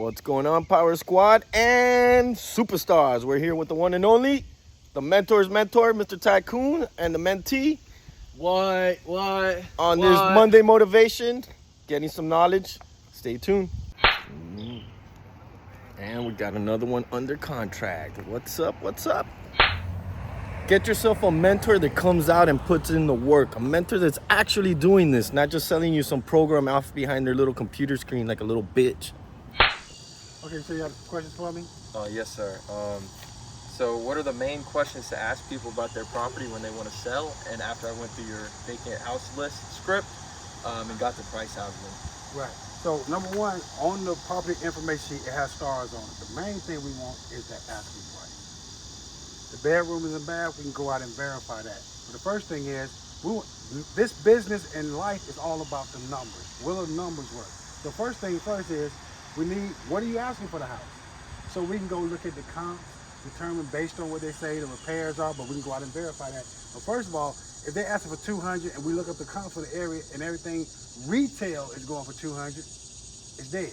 What's going on, Power Squad and superstars? We're here with the one and only, the mentor's mentor, Mr. TycooN, and the mentee. On this Monday motivation, getting some knowledge. Stay tuned. And we got another one under contract. What's up? What's up? Get yourself a mentor that comes out and puts in the work. A mentor that's actually doing this, not just selling you some program off behind their little computer screen like a little bitch. Okay, so you have questions for me? Yes, sir. So what are the main questions to ask people about their property when they want to sell? And after I went through your vacant house list script and got the price out of them. Right. So number one, on the property information sheet, it has stars on it. The main thing we want is that asking price. The bedroom is in bad, we can go out and verify that. But the first thing is, this business and life is all about the numbers. Will the numbers work? The first thing first is, we need, what are you asking for the house? So we can go look at the comps, determine based on what they say the repairs are, but we can go out and verify that. But first of all, if they're asking for 200 and we look up the comps for the area and everything retail is going for 200, it's dead.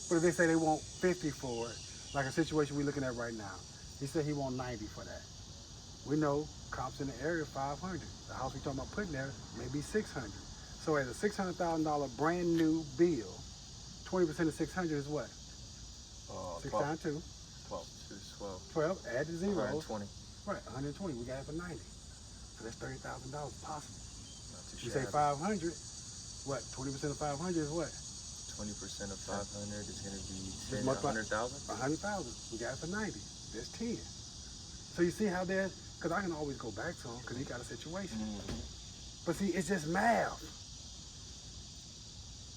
But if they say they want 50 for it, like a situation we're looking at right now, he said he want 90 for that. We know comps in the area 500. The house we talking about putting there may be 600. So at a $600,000 brand new bill, 20% of 600 is what? 6 times 2. 12. Add the zeros. 120. Right, 120. We got it for 90. So that's $30,000 possible. You say 500. What? 20% of 500 is what? 20% of 500 is going to be 100,000. 100,000. We got it for 90. That's 10. So you see how there's, because I can always go back to him because he got a situation. But see, it's just math.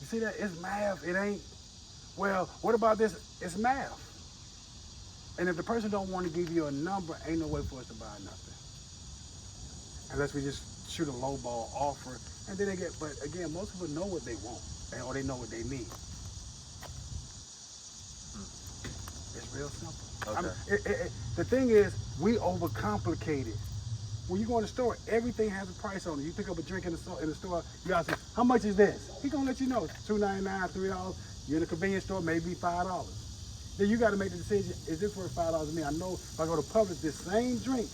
You see that? It's math. It ain't, well, what about this? It's math. And if the person don't want to give you a number, ain't no way for us to buy nothing. Unless we just shoot a low ball offer. And then they get, but again, most people know what they want. Or they know what they need. It's real simple. Okay. The thing is, we overcomplicate it. When you go in the store, everything has a price on it. You pick up a drink in the store, you gotta say, how much is this? He's gonna let you know. $2.99, $3. You're in a convenience store, maybe $5. Then you gotta make the decision, is this worth $5 to me? I know if I go to Publix, this same drink,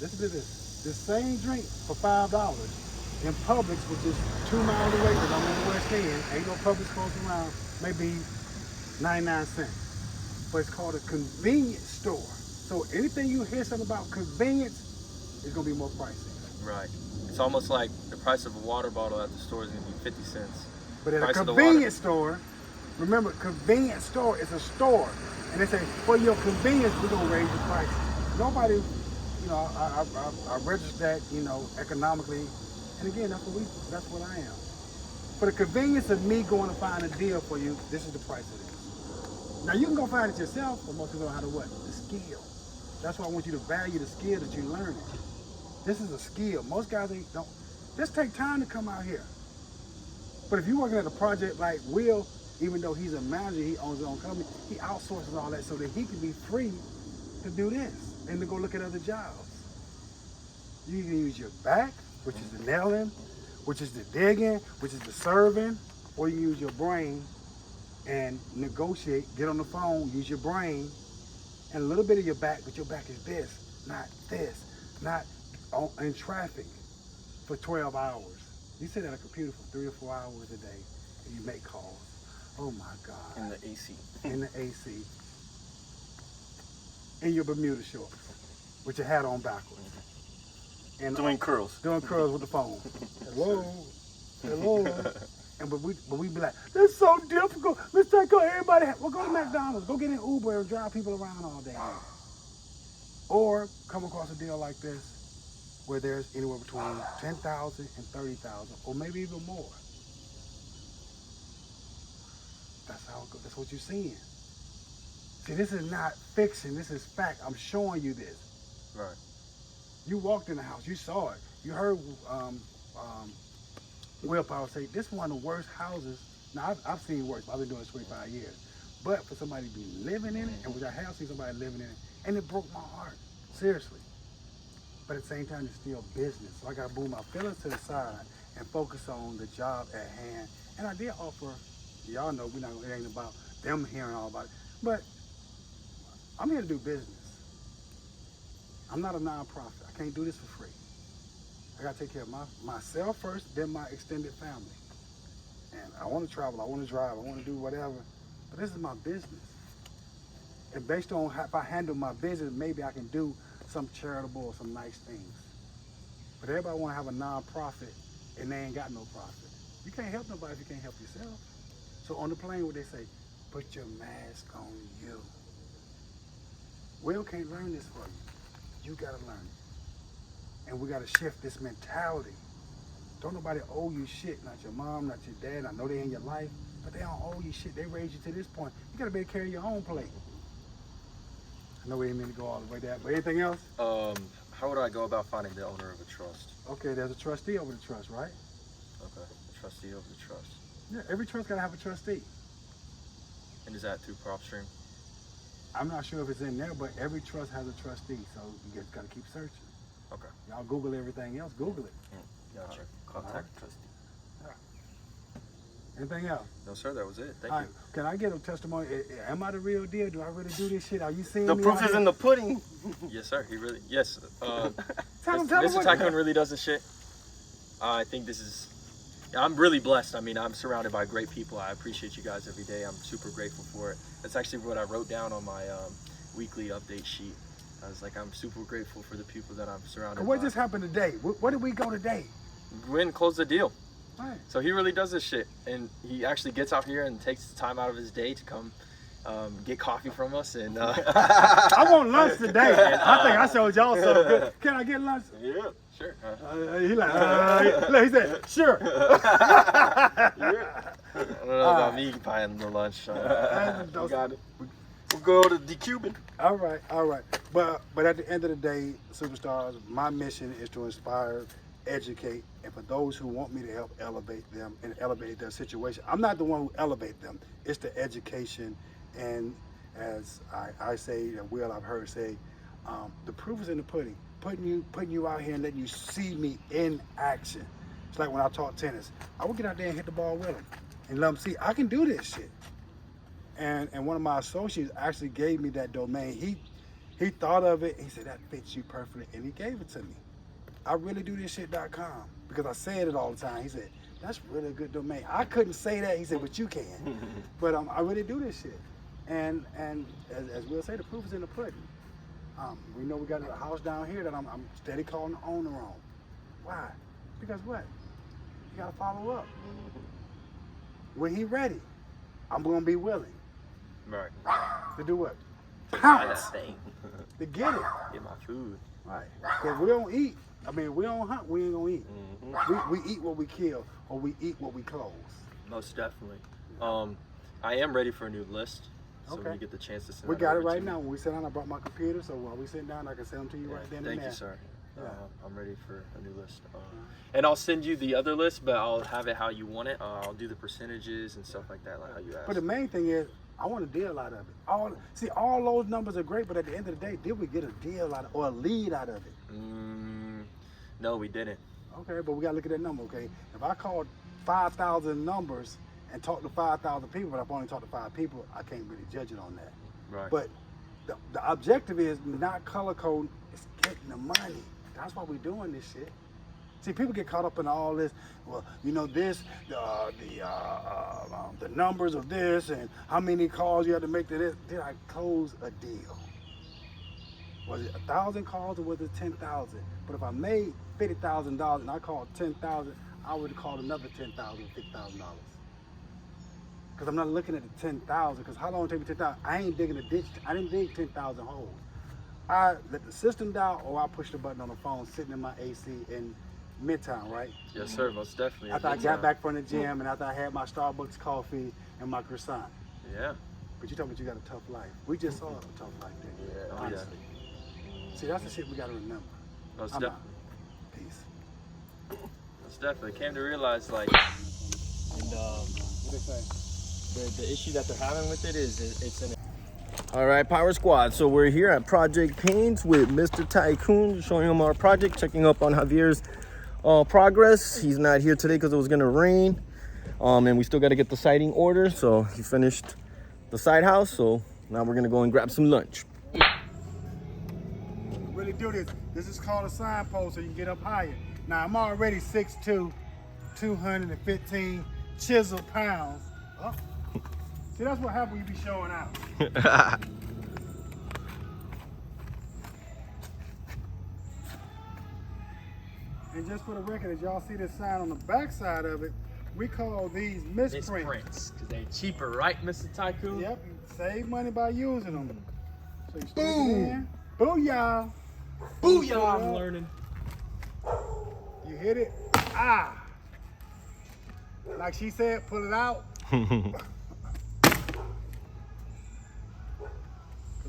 listen to this same drink for $5 in Publix, which is 2 miles away, because I'm in the West End, ain't no Publix close around, maybe 99 cents. But it's called a convenience store. So anything you hear something about convenience, it's gonna be more pricey. Right. It's almost like the price of a water bottle at the store is going to be 50 cents. But at a convenience store, remember, convenience store is a store. And they say, for your convenience, we're gonna raise the price. Nobody, you know, I register that, you know, economically. And again, that's what I am. For the convenience of me going to find a deal for you, this is the price of it. Now you can go find it yourself, but most people don't know how to what? The skill. That's why I want you to value the skill that you're learning. This is a skill. Most guys don't. Just take time to come out here. But if you're working at a project like Will, even though he's a manager, he owns his own company, he outsources all that so that he can be free to do this and to go look at other jobs. You can use your back, which is the nailing, which is the digging, which is the serving, or you use your brain and negotiate, get on the phone, use your brain, and a little bit of your back, but your back is this, not in traffic for 12 hours. You sit at a computer for 3 or 4 hours a day and you make calls. Oh my God. In the AC. In the AC. In your Bermuda shorts, with your hat on backwards. And Doing curls. Doing curls with the phone. Hello. And but we be like, that's so difficult. Let's take everybody. Well, go to McDonald's. Go get an Uber and drive people around all day. Or come across a deal like this, where there's anywhere between 10,000 and 30,000, or maybe even more. That's how it goes. That's what you're seeing. See, this is not fiction. This is fact. I'm showing you this. Right. You walked in the house. You saw it. You heard Will Power say, this is one of the worst houses. Now, I've seen worse. I've been doing this 25 years. But for somebody to be living in it, and which I have seen somebody living in it, and it broke my heart. Seriously. But at the same time, it's still business. So I got to move my feelings to the side and focus on the job at hand. And I did offer, Y'all know it ain't about them hearing all about it. But I'm here to do business. I'm not a nonprofit. I can't do this for free. I gotta take care of myself first, then my extended family. And I want to travel, I want to drive, I want to do whatever. But this is my business. And based on how, if I handle my business, maybe I can do some charitable or some nice things. But everybody want to have a non-profit and they ain't got no profit. You can't help nobody if you can't help yourself. So on the plane, what they say, put your mask on you. Will can't learn this for you. You gotta learn it. And we gotta shift this mentality. Don't nobody owe you shit, not your mom, not your dad. I know they in your life, but they don't owe you shit. They raised you to this point. You gotta be able to carry your own plate. I know we didn't mean to go all the way there, but anything else? How would I go about finding the owner of a trust? Okay, there's a trustee over the trust, right? Okay, a trustee over the trust. Yeah, every trust gotta have a trustee. And is that through PropStream? I'm not sure if it's in there, but every trust has a trustee, so you just gotta keep searching. Okay. Y'all Google everything else, Google it. Gotcha. Contact trustee. Anything else? No, sir, that was it. Thank All you. right, can I get a testimony? Am I the real deal? Do I really do this shit? Are you seeing The me proof out is here? in the pudding. Yes, sir. He really, yes. Tell him Mr. what- TycooN really does this shit. I think this is, I'm really blessed. I mean, I'm surrounded by great people. I appreciate you guys every day. I'm super grateful for it. That's actually what I wrote down on my weekly update sheet. I was like, I'm super grateful for the people that I'm surrounded What by. just happened today? Where did we go today? We went and closed the deal. Right. So he really does this shit, and he actually gets out here and takes time out of his day to come get coffee from us. And I want lunch today. I think I showed y'all something good. Can I get lunch? yeah, sure. He like, he said, sure. I don't know about me buying the lunch. We got it. We'll go to the Cuban. All right. But at the end of the day, superstars, my mission is to inspire, educate, and for those who want me to help elevate them and elevate their situation. I'm not the one who elevate them. It's the education, and as I say, and Will I've heard say, the proof is in the pudding. Putting you out here and letting you see me in action. It's like when I taught tennis. I would get out there and hit the ball with them and let them see I can do this shit. And one of my associates actually gave me that domain. He thought of it. He said that fits you perfectly, and he gave it to me. I really do this shit.com because I said it all the time. He said that's really a good domain. I couldn't say that. He said, but you can. But I really do this shit. And as Will say, the proof is in the pudding. We know we got a house down here that I'm steady calling the owner on. Why? Because what? You gotta follow up. When he ready, I'm gonna be willing. Right. To do what? Buy Pounce. that thing. To get it. Get my food. Right. Because we don't eat. I mean, we don't hunt, we ain't gonna eat. Mm-hmm. We eat what we kill, or we eat what we close. Most definitely. I am ready for a new list. So Okay. when you get the chance to send We that got it over right to now. me. When we sit down, I brought my computer, so while we sit down, I can send them to you right then and there. Thank you, sir. Yeah. I'm ready for a new list. And I'll send you the other list, but I'll have it how you want it. I'll do the percentages and stuff like that, like how you asked. But the main thing is, I want a deal out of it. All those numbers are great, but at the end of the day, did we get a deal out of or a lead out of it? No, we didn't. Okay, but we gotta look at that number, okay? If I called 5,000 numbers and talked to 5,000 people, but I've only talked to 5 people, I can't really judge it on that. Right. But the objective is not color coding, it's getting the money. That's why we're doing this shit. See, people get caught up in all this. Well, you know this, the numbers of this, and how many calls you have to make to this. Did I close a deal? Was it 1,000 calls or was it 10,000? But if I made $50,000 and I called 10,000, I would have called another 10,000, $50,000. Because I'm not looking at the 10,000. Because how long it take me 10,000? I ain't digging a ditch. I didn't dig 10,000 holes. I let the system down, or I push the button on the phone, sitting in my AC in Midtown, right? Yes, sir. Most definitely. After I got back from the gym and after I had my Starbucks coffee and my croissant. Yeah. But you talking about you got a tough life. We just saw a tough life there. Yeah. Oh, Honestly. See, that's the shit we got to remember. Most I'm definitely. out. Peace. Most definitely. Came to realize, like, And What they say? the issue that they're having with it is it's an. All right, Power Squad. So we're here at Project Pains with Mr. TycooN, showing him our project, checking up on Javier's progress. He's not here today because it was gonna rain. And we still got to get the siding order. So he finished the side house. So now we're gonna go and grab some lunch. Really do this. This is called a signpost so you can get up higher. Now I'm already 6'2", 215 chiseled pounds. Oh. See, that's what happens when you be showing out. And just for the record, as y'all see this sign on the back side of it, we call these misprints. Because they're cheaper, right, Mr. TycooN? Yep, you save money by using them. So you stick it in. Booyah! Booyah, I'm learning. You hit it. Ah! Like she said, pull it out. Because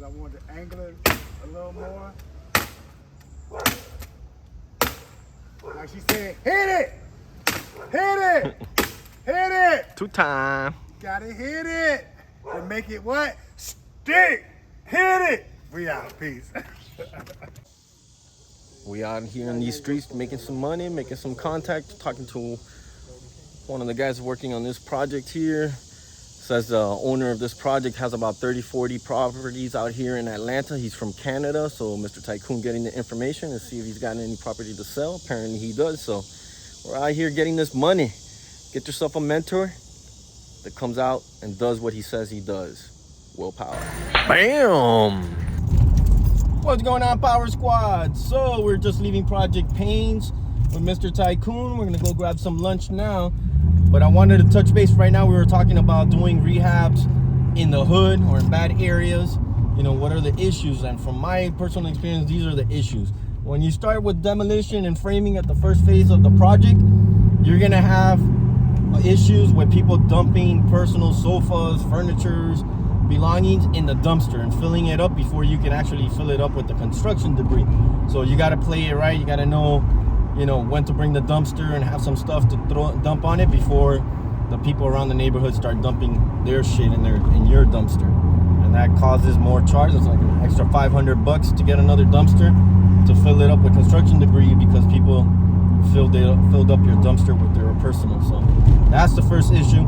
I want to angle it a little more. Like she said, hit it! Hit it! Hit it! 2 times. Gotta hit it! And make it what? Stick! Hit it! We out. Peace. We out here in these streets making some money, making some contact, talking to one of the guys working on this project here. Says the owner of this project has about 30-40 properties out here in Atlanta. He's from Canada, so Mr. TycooN getting the information and see if he's got any property to sell. Apparently he does, so we're out here getting this money. Get yourself a mentor that comes out and does what he says he does. Willpower. Bam! What's going on, Power Squad? So we're just leaving Project Pains with Mr. TycooN. We're gonna go grab some lunch now. But I wanted to touch base right now. We were talking about doing rehabs in the hood or in bad areas. You know, what are the issues? And from my personal experience, these are the issues. When you start with demolition and framing at the first phase of the project, you're gonna have issues with people dumping personal sofas, furnitures, belongings in the dumpster and filling it up before you can actually fill it up with the construction debris. So you gotta play it right. You gotta know, you know, when to bring the dumpster and have some stuff to dump on it before the people around the neighborhood start dumping their shit in your dumpster. And that causes more charge. It's like an extra $500 to get another dumpster to fill it up with construction debris because people filled up your dumpster with their personal. So that's the first issue.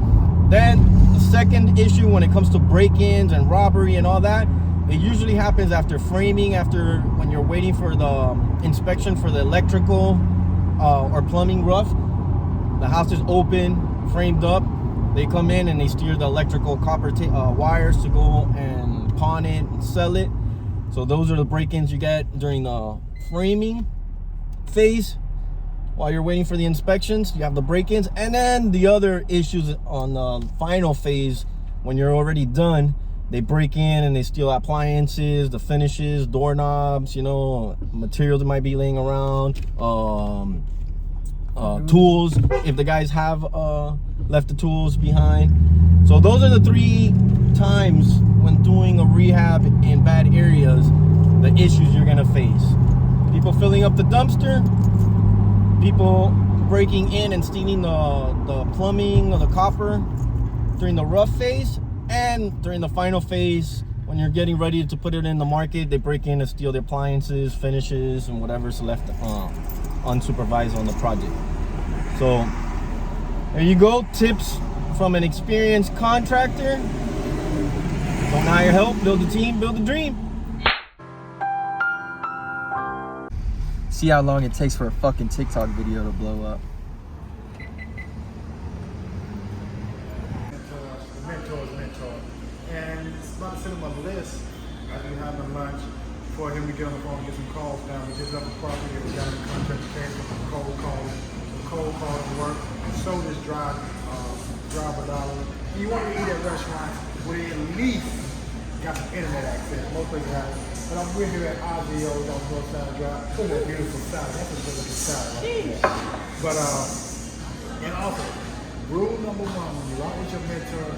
Then the second issue, when it comes to break-ins and robbery and all that, it usually happens after framing, after when you're waiting for the inspection for the electrical or plumbing roof. The house is open, framed up. They come in and they steer the electrical copper wires to go and pawn it and sell it. So those are the break-ins you get during the framing phase. While you're waiting for the inspections, you have the break-ins. And then the other issues on the final phase, when you're already done, they break in and they steal appliances, the finishes, doorknobs, you know, materials that might be laying around, tools, if the guys have left the tools behind. So those are the 3 times when doing a rehab in bad areas, the issues you're gonna face. People filling up the dumpster, people breaking in and stealing the plumbing or the copper during the rough phase, and during the final phase when you're getting ready to put it in the market, they break in and steal the appliances, finishes, and whatever's left unsupervised on the project. So there you go, tips from an experienced contractor. Don't hire help, build a team, build a dream. See how long it takes for a fucking TikTok video to blow up. MentoR. And it's about to send him a list as we have a lunch for him to get on the phone and get some calls down. We just left the property and we got in contract to pay for some cold calls to work. So this drive $1. And you want to eat at restaurants where they at least got some internet access. Most places have it. But we're here at aDreaM on North Side Drive. Look at that beautiful salad. That's a beautiful salad right there. But, and also, rule number 1, when you out with your mentor,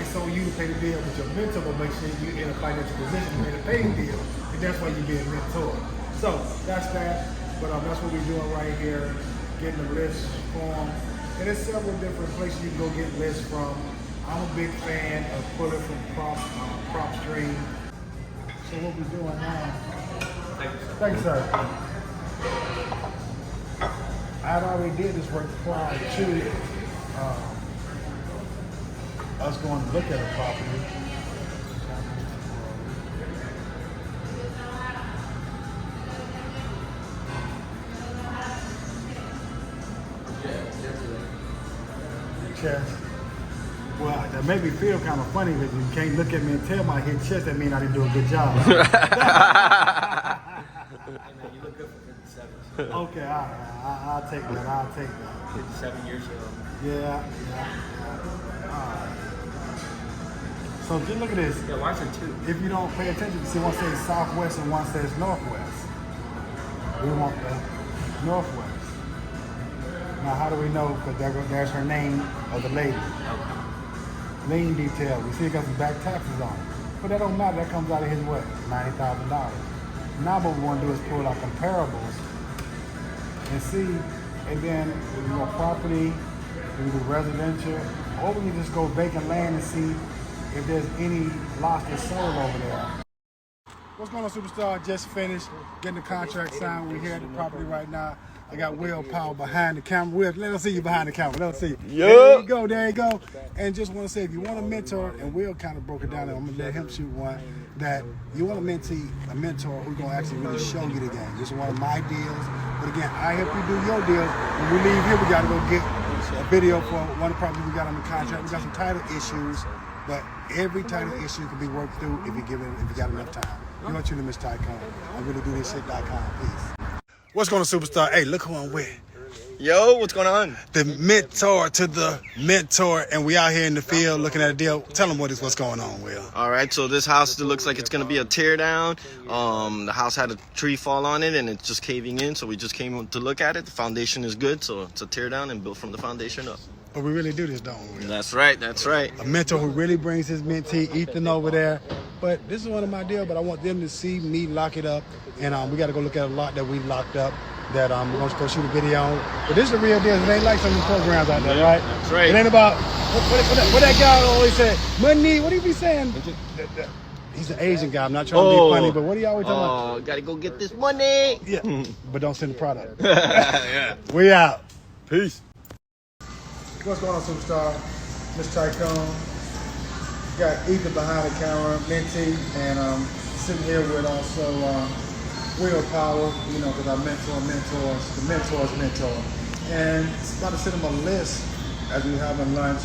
it's on you to pay the bill, but your mentor will make sure you're in a financial position to pay the paying bill. And that's why you're being mentored. So, that's that. But that's what we're doing right here, getting the list formed. And there's several different places you can go get lists from. I'm a big fan of pulling from PropStream. So what we're doing now, thank you, sir. I had already did this work prior to us going to look at a property. Chest. Well, that made me feel kind of funny because you can't look at me and tell my hit chest. That means I didn't do a good job. Hey man, you look good for 57. Okay, I'll take that. I'll take that. 57 years young. Yeah. All right. So just look at this. Yeah, why is there two? If you don't pay attention, you see one says southwest and one says northwest. We want the northwest. Now, how do we know? Because there's her name of the lady. Lien detail. We see it got some back taxes on it. But that don't matter. That comes out of his what? $90,000. Now what we want to do is pull our comparables and see, and then we can go property, we can do residential, or we can just go vacant land and see if there's any lots that's sold over there. What's going on, Superstar? Just finished getting the contract signed. We're here at the property right now. I got Will Powell behind the camera. Will, let us see you behind the camera. Let us see you. Yeah. There you go. And just want to say, if you want a mentor, and Will kind of broke it down, and I'm going to let him shoot one, that you want a mentor who's going to actually really show you the game. This is one of my deals. But again, I help you do your deals. When we leave here, we got to go get a video for one of the properties we got on the contract. We got some title issues, but every title issue can be worked through if you got enough time. You want you to miss TycooN. I really do this shit.com. Peace. What's going on, Superstar? Hey, look who I'm with. Yo, what's going on? The mentor to the mentor, and we out here in the field looking at a deal. Tell them what's going on, Will. All right, so this house looks like it's gonna be a tear down. The house had a tree fall on it and it's just caving in, so we just came to look at it. The foundation is good, so it's a tear down and built from the foundation up. But we really do this, don't we? That's right, that's right. A mentor who really brings his mentee, Ethan, over there. But this is one of my deals, but I want them to see me lock it up. And we got to go look at a lot that we locked up that we're going to go shoot a video on. But this is the real deal. It ain't like some of the programs out there, right? That's right. It ain't about, what that guy always said, money, what do you be saying? He's an Asian guy. I'm not trying to be funny, but what do you always talking about? Oh, gotta go get this money. Yeah, but don't send the product. Yeah. We out. Peace. What's going on, Superstar? Mr. TycooN. Got Ethan behind the camera, mentee, and sitting here with also Will Powell, you know, because our mentors, the mentor's mentor. And it's about to send him a list as we were having lunch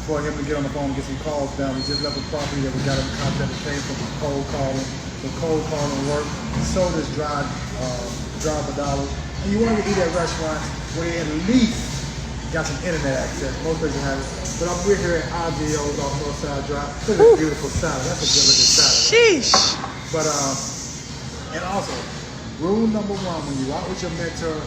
for him to get on the phone and get some calls down. We just left a property that we got in contact that came from cold calling. The cold calling work. Sold this drive for dollars. And you want to eat at restaurants where they at least got some internet access. Most places have it. But we're here at aDreaM off Northside Drive. Look at that beautiful salad. That's a good looking salad. Sheesh. But and also, rule number one, when you out with your mentor,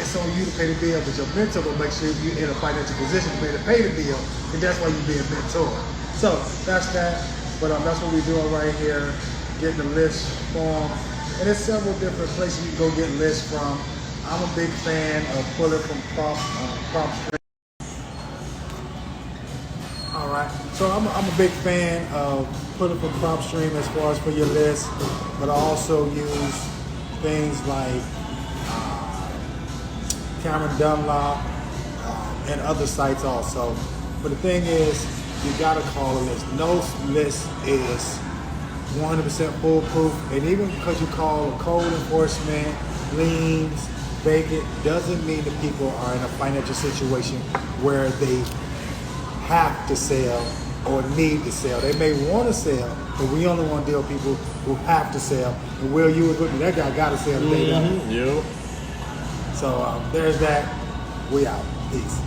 it's on you to pay the bill, but your mentor will make sure you're in a financial position to pay the bill, and that's why you're being mentored. So that's that. But that's what we're doing right here, getting the list form. And there's several different places you can go get lists from. I'm a big fan of pulling from PropStream. All right, so I'm a big fan of pulling from PropStream as far as for your list, but I also use things like Cameron Dunlop and other sites also. But the thing is, you gotta call a list. No list is 100% foolproof, and even because you call code enforcement, liens, vacant, doesn't mean that people are in a financial situation where they have to sell or need to sell. They may want to sell, but we only want to deal with people who have to sell. And Will, you was with me, that guy got to sell today. Yep. So there's that. We out. Peace.